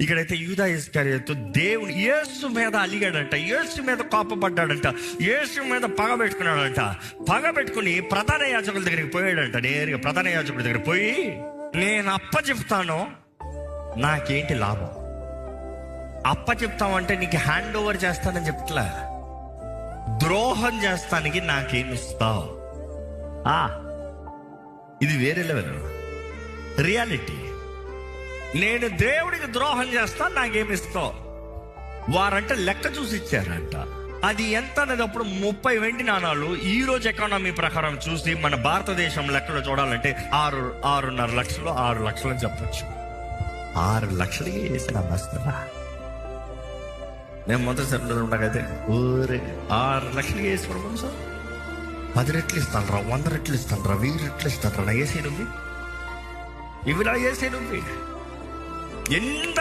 ఇక్కడైతే యూదా ఇస్కరియోతు దేవుని యేసు మీద అలిగాడంట, యేసు మీద కోపపడ్డాడంట, యేసు మీద పగ పెట్టుకున్నాడంట. పగ పెట్టుకుని ప్రధాన యాజకుల దగ్గరికి పోయాడంట. నేరుగా ప్రధాన యాజకుడి దగ్గర పోయి, నేను అప్పచెప్తాను, నాకేంటి లాభం? అప్పచెప్తామంటే నీకు హ్యాండ్ ఓవర్ చేస్తానని చెప్తలే, ద్రోహం చేస్తానికి నాకేమి ఇస్తావు? ఇది వేరే లెవెల్ రియాలిటీ. నేను దేవుడికి ద్రోహం చేస్తాను, నాకేమి ఇస్తావు? వారంటే లెక్క చూసి ఇచ్చారంట. అది ఎంత అనేది అప్పుడు 30 వెండి నాణాలు. ఈ రోజు ఎకానమీ ప్రకారం చూసి మన భారతదేశం లెక్కలో చూడాలంటే 6.5 లక్షలు 6 లక్షలు అని చెప్పచ్చు. 6 లక్షలకి వేసిన అమ్మేస్తారా? నేను మొదటిసారి ఉండకైతే 6 లక్షలకి వేసుకోవడం సార్, 10 రెట్లు ఇస్తాను రా, 100 రెట్లు ఇస్తాను రా, 1000 రెట్లు ఇస్తాను రా. నా ఏసీ నువ్వు ఇవి నా ఏసీ నువ్వు ఎంత